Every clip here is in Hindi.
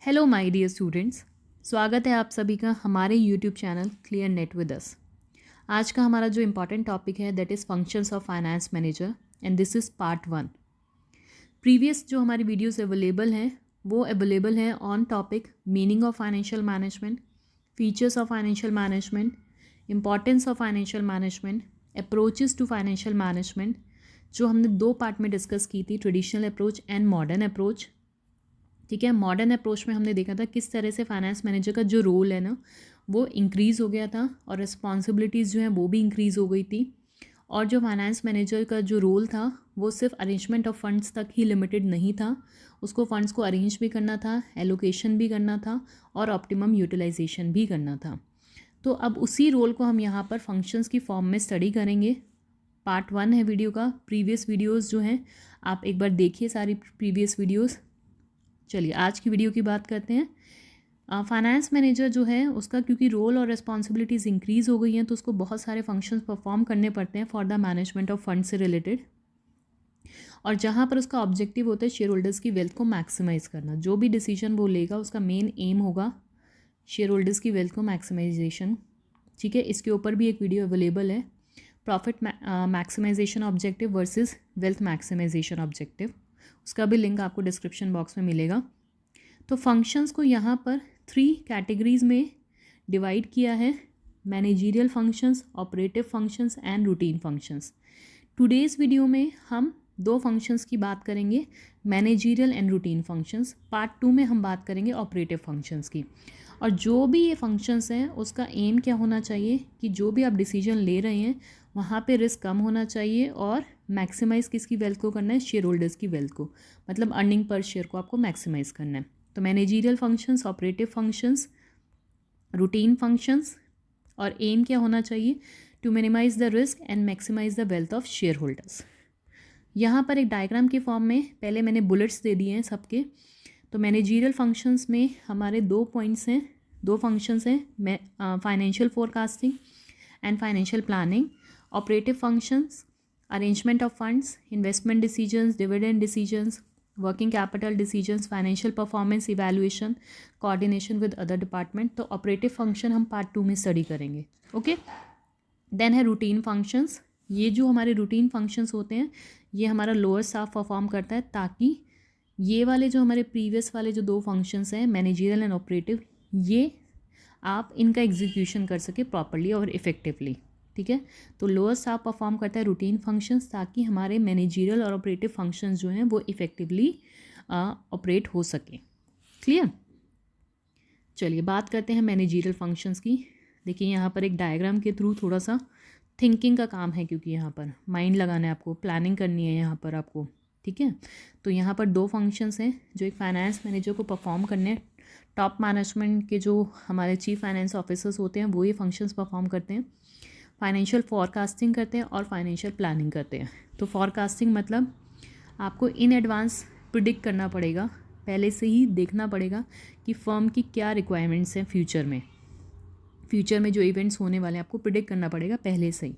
हेलो माय डियर स्टूडेंट्स, स्वागत है आप सभी का हमारे YouTube channel clear net with us. आज का हमारा जो इम्पॉर्टेंट टॉपिक है that is functions of finance manager and this is part 1। Previous जो हमारी वीडियोस अवेलेबल हैं वो अवेलेबल हैं on topic meaning of financial management, features of financial management, importance of financial management, approaches to financial management, जो हमने 2 पार्ट में डिस्कस की थी, traditional approach and modern approach. ठीक है, मॉडर्न अप्रोच में हमने देखा था किस तरह से फाइनेंस मैनेजर का जो रोल है ना वो इंक्रीज़ हो गया था और रिस्पॉन्सिबिलिटीज़ जो हैं वो भी इंक्रीज़ हो गई थी। और जो फाइनेंस मैनेजर का जो रोल था वो सिर्फ अरेंजमेंट ऑफ फंड्स तक ही लिमिटेड नहीं था, उसको फंड्स को अरेंज भी करना था, एलोकेशन भी करना था और ऑप्टिमम यूटिलाइजेशन भी करना था। तो अब उसी रोल को हम यहाँ पर फंक्शंस की फॉर्म में स्टडी करेंगे। पार्ट 1 है वीडियो का। प्रीवियस वीडियोज़ जो हैं आप एक बार देखिए सारी प्रीवियस वीडियोज़। चलिए आज की वीडियो की बात करते हैं। फाइनेंस मैनेजर जो है उसका क्योंकि रोल और रिस्पॉन्सिबिलिटीज़ इंक्रीज़ हो गई हैं तो उसको बहुत सारे फंक्शंस परफॉर्म करने पड़ते हैं for the management of fund से रिलेटेड। और जहाँ पर उसका ऑब्जेक्टिव होता है शेयर होल्डर्स की वेल्थ को मैक्सिमाइज़ करना। जो भी डिसीजन वो लेगा उसका मेन एम होगा शेयर होल्डर्स की वेल्थ को मैक्सिमाइजेशन। ठीक है, इसके ऊपर भी एक वीडियो अवेलेबल है, profit maximisation objective versus wealth maximisation objective. उसका भी लिंक आपको डिस्क्रिप्शन बॉक्स में मिलेगा। तो फंक्शंस को यहाँ पर 3 कैटेगरीज में डिवाइड किया है, managerial functions, operative functions and routine functions. Today's video में हम 2 फंक्शंस की बात करेंगे, managerial and routine functions. Part 2 में हम बात करेंगे ऑपरेटिव फंक्शंस की। और जो भी ये फंक्शंस हैं उसका एम क्या होना चाहिए कि जो भी आप डिसीजन ले रहे हैं वहाँ पे रिस्क कम होना चाहिए और मैक्सिमाइज़ किसकी वेल्थ को करना है, शेयर होल्डर्स की वेल्थ को, मतलब अर्निंग पर शेयर को आपको मैक्सिमाइज़ करना है। तो managerial functions, operative functions, routine functions, और एम क्या होना चाहिए, to minimise the risk and maximise the wealth of shareholders. यहाँ पर एक डायग्राम के फॉर्म में पहले मैंने बुलेट्स दे दिए हैं सबके। तो मैनेजरियल फंक्शंस में हमारे 2 पॉइंट्स हैं, 2 फंक्शंस हैं, financial forecasting and financial planning. Operative functions, arrangement of funds, investment decisions, dividend decisions, working capital decisions, financial performance evaluation, coordination with other department. तो ऑपरेटिव फंक्शन हम पार्ट 2 में स्टडी करेंगे। ओके, देन है रूटीन फंक्शंस। ये जो हमारे रूटीन फंक्शंस होते हैं ये हमारा लोअर स्टाफ परफॉर्म करता है, ताकि ये वाले जो हमारे प्रीवियस वाले जो 2 फंक्शंस हैं मैनेजरियल एंड ऑपरेटिव, ये आप इनका एग्जीक्यूशन कर सके प्रॉपरली और इफेक्टिवली। ठीक है, तो लोअर स्टाफ परफॉर्म करता है रूटीन फंक्शंस ताकि हमारे मैनेजरियल और ऑपरेटिव फंक्शंस जो हैं वो इफेक्टिवली ऑपरेट हो सके। क्लियर। चलिए बात करते हैं मैनेजरियल फंक्शंस की। देखिए यहाँ पर एक डायग्राम के थ्रू थोड़ा सा थिंकिंग का काम है, क्योंकि यहाँ पर माइंड लगाना है आपको, प्लानिंग करनी है यहाँ पर आपको। ठीक है, तो यहाँ पर 2 फंक्शंस हैं जो एक फाइनेंस मैनेजर को परफॉर्म करने हैं। टॉप मैनेजमेंट के जो हमारे चीफ फाइनेंस ऑफिसर्स होते हैं वो ये फंक्शंस परफॉर्म करते हैं। फाइनेंशियल फोरकास्टिंग करते हैं और फाइनेंशियल प्लानिंग करते हैं। तो फोरकास्टिंग मतलब आपको इन एडवांस प्रिडिक्ट करना पड़ेगा, पहले से ही देखना पड़ेगा कि फर्म की क्या रिक्वायरमेंट्स हैं फ्यूचर में जो इवेंट्स होने वाले हैं आपको प्रिडिक्ट करना पड़ेगा पहले से ही।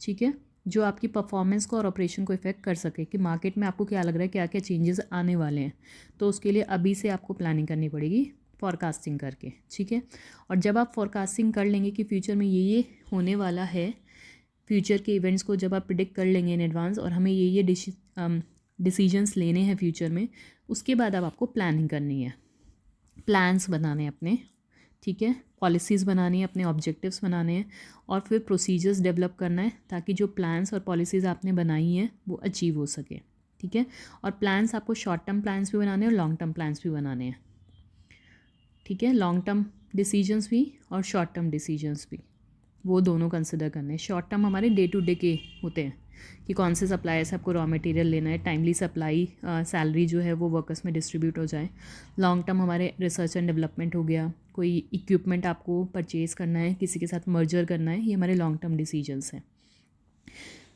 ठीक है, जो आपकी परफॉर्मेंस को और ऑपरेशन को इफेक्ट कर सके कि मार्केट में आपको क्या लग रहा है, क्या क्या चेंजेस आने वाले हैं। तो उसके लिए अभी से आपको प्लानिंग करनी पड़ेगी फॉरकास्टिंग करके। ठीक है, और जब आप फॉरकास्टिंग कर लेंगे कि फ्यूचर में ये होने वाला है, फ्यूचर के इवेंट्स को जब आप प्रिडिक्ट कर लेंगे इन एडवांस और हमें ये डिसीजंस लेने हैं फ्यूचर में, उसके बाद अब आपको प्लानिंग करनी है, प्लान्स बनाने हैं अपने। ठीक है, पॉलिसीज़ बनानी है, अपने ऑब्जेक्टिव्स बनाने हैं और फिर प्रोसीजर्स डेवलप करना है ताकि जो प्लान्स और पॉलिसीज़ आपने बनाई हैं वो अचीव हो सके। ठीक है, और प्लान्स आपको शॉर्ट टर्म प्लान्स भी बनाने हैं और लॉन्ग टर्म प्लान्स भी बनाने हैं। ठीक है, लॉन्ग टर्म डिसीजंस भी और शॉर्ट टर्म डिसीजंस भी, वो दोनों कंसिडर करने हैं। शॉर्ट टर्म हमारे डे टू डे के होते हैं कि कौन से सप्लायर से आपको रॉ मटेरियल लेना है, टाइमली सप्लाई, सैलरी जो है वो वर्कर्स में डिस्ट्रीब्यूट हो जाए। लॉन्ग टर्म हमारे रिसर्च एंड डेवलपमेंट हो गया, कोई इक्विपमेंट आपको परचेज़ करना है, किसी के साथ मर्जर करना है, ये हमारे लॉन्ग टर्म डिसीजंस हैं।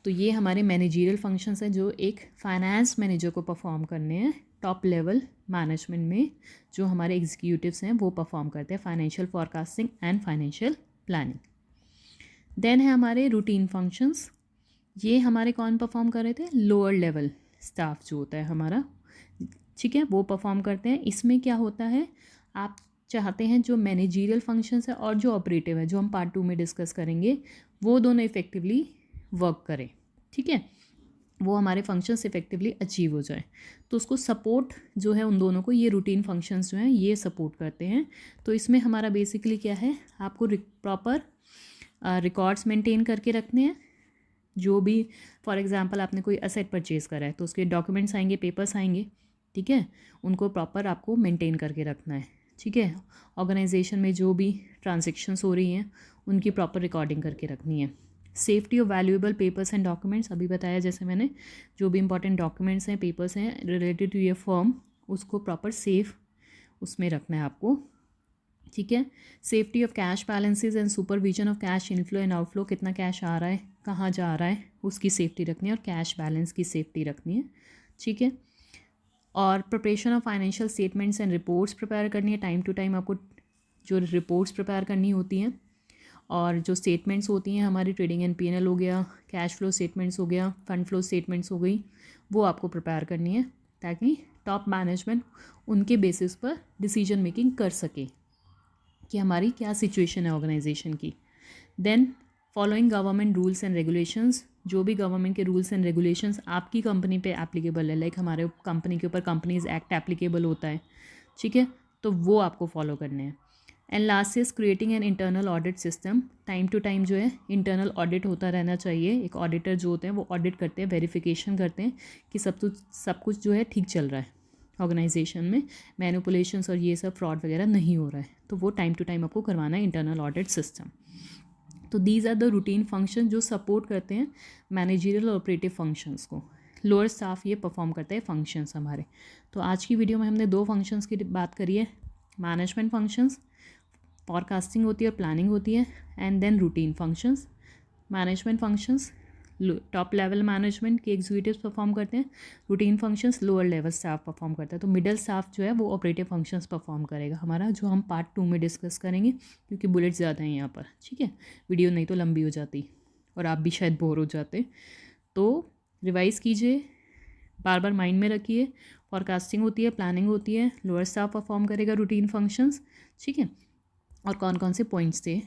तो ये हमारे मैनेजरियल फंक्शंस हैं जो एक फाइनेंस मैनेजर को परफॉर्म करने हैं। टॉप लेवल मैनेजमेंट में जो हमारे एग्जीक्यूटिव्स हैं वो परफॉर्म करते हैं financial forecasting and financial planning. Then है हमारे रूटीन फंक्शंस। ये हमारे कौन परफॉर्म कर रहे थे, लोअर लेवल स्टाफ जो होता है हमारा। ठीक है, वो परफॉर्म करते हैं। इसमें क्या होता है, आप चाहते हैं जो मैनेजीरियल फंक्शंस है और जो ऑपरेटिव है, जो हम पार्ट 2 में डिस्कस करेंगे, वो दोनों इफ़ेक्टिवली वर्क करें, ठीक है, वो हमारे फंक्शंस इफेक्टिवली अचीव हो जाए। तो उसको सपोर्ट जो है, उन दोनों को ये रूटीन फंक्शंस जो हैं ये सपोर्ट करते हैं। तो इसमें हमारा बेसिकली क्या है, आपको प्रॉपर रिकॉर्ड्स मेंटेन करके रखने हैं। जो भी फॉर एग्जांपल आपने कोई असेट परचेज करा है तो उसके डॉक्यूमेंट्स आएंगे, पेपर्स आएंगे, ठीक है, उनको प्रॉपर आपको मेंटेन करके रखना है, ठीक है। ऑर्गेनाइजेशन में जो भी ट्रांजेक्शन्स हो रही हैं उनकी प्रॉपर रिकॉर्डिंग करके रखनी है। Safety of valuable papers and documents, अभी बताया जैसे मैंने, जो भी इंपॉर्टेंट डॉक्यूमेंट्स हैं, पेपर्स हैं रिलेटेड टू ये फर्म, उसको प्रॉपर सेफ उसमें रखना है आपको, ठीक है। Safety of cash balances and supervision of cash inflow and outflow, कितना कैश आ रहा है, कहाँ जा रहा है, उसकी सेफ्टी रखनी है, और कैश बैलेंस की सेफ्टी रखनी है, ठीक है। और preparation of financial statements and reports prepare करनी है, टाइम टू टाइम आपको जो रिपोर्ट्स प्रिपेयर करनी होती हैं। और जो स्टेटमेंट्स होती हैं हमारी, ट्रेडिंग एंड पीएनएल हो गया, कैश फ्लो स्टेटमेंट्स हो गया, फंड फ्लो स्टेटमेंट्स हो गई, वो आपको प्रिपेयर करनी है ताकि टॉप मैनेजमेंट उनके बेसिस पर डिसीजन मेकिंग कर सके कि हमारी क्या सिचुएशन है ऑर्गेनाइजेशन की। Then following government rules and regulations, जो भी गवर्नमेंट के रूल्स एंड रेगुलेशंस आपकी कंपनी पे एप्लीकेबल है, लाइक हमारे कंपनी के ऊपर कंपनीज एक्ट एप्लीकेबल होता है, ठीक है, तो वो आपको फॉलो करने हैं। And last is creating an internal audit system, time to time जो है इंटरनल ऑडिट होता रहना चाहिए। एक ऑडिटर जो होते हैं वो ऑडिट करते हैं, वेरिफिकेशन करते हैं कि सब कुछ जो है ठीक चल रहा है ऑर्गेनाइजेशन में, मैनिपुलेशंस और ये सब फ्रॉड वगैरह नहीं हो रहा है, तो वो टाइम टू टाइम आपको करवाना है इंटरनल ऑडिट सिस्टम। तो these are the routine function जो सपोर्ट करते हैं मैनेजरियल और ऑपरेटिव फंक्शंस को। लोअर स्टाफ ये परफॉर्म करते हैं फंक्शंस हमारे। तो आज की वीडियो में हमने 2 फंक्शंस की बात करी है, मैनेजमेंट फंक्शंस, फॉरकास्टिंग होती है और प्लानिंग होती है, and then routine functions. Management functions top level management के एग्जीक्यूटिव्स परफॉर्म करते हैं, routine functions lower level staff perform करता है। तो मिडिल स्टाफ जो है वो ऑपरेटिव फंक्शंस परफॉर्म करेगा हमारा, जो हम पार्ट 2 में डिस्कस करेंगे, क्योंकि बुलेट्स ज़्यादा हैं यहाँ पर, ठीक है, वीडियो नहीं तो लंबी हो जाती और आप भी शायद बोर हो जाते। तो रिवाइज़ कीजिए, बार बार माइंड में रखिए, फॉरकास्टिंग होती है, प्लानिंग होती है, लोअर स्टाफ परफॉर्म करेगा रूटीन फंक्शंस, ठीक है। और कौन कौन से पॉइंट्स थे,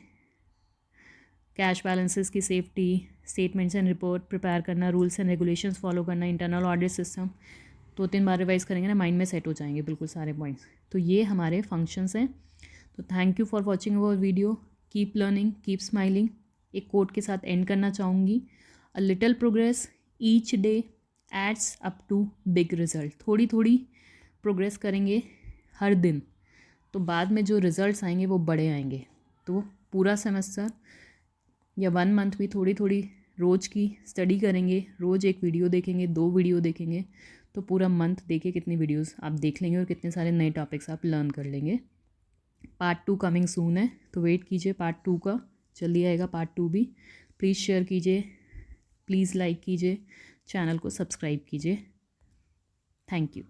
कैश बैलेंसेस की safety, statements and report prepare करना, रूल्स एंड रेगुलेशंस फॉलो करना, इंटरनल ऑडिट सिस्टम, 2-3 बार रिवाइज करेंगे ना, माइंड में सेट हो जाएंगे बिल्कुल सारे पॉइंट्स। तो ये हमारे फंक्शंस हैं। तो thank you for watching our video, keep learning, keep smiling. एक कोट के साथ एंड करना चाहूँगी, a little progress each day adds up to big result. थोड़ी थोड़ी प्रोग्रेस करेंगे हर दिन, तो बाद में जो रिजल्ट्स आएंगे वो बड़े आएंगे। तो पूरा सेमेस्टर या 1 मंथ भी थोड़ी थोड़ी रोज़ की स्टडी करेंगे, रोज़ एक वीडियो देखेंगे, 2 वीडियो देखेंगे, तो पूरा मंथ देखिए कितनी वीडियोस आप देख लेंगे और कितने सारे नए टॉपिक्स आप लर्न कर लेंगे। पार्ट 2 कमिंग सून है, तो वेट कीजिए पार्ट 2 का, जल्दी आएगा पार्ट 2 भी। प्लीज़ शेयर कीजिए, प्लीज़ लाइक कीजिए, चैनल को सब्सक्राइब कीजिए। Thank you.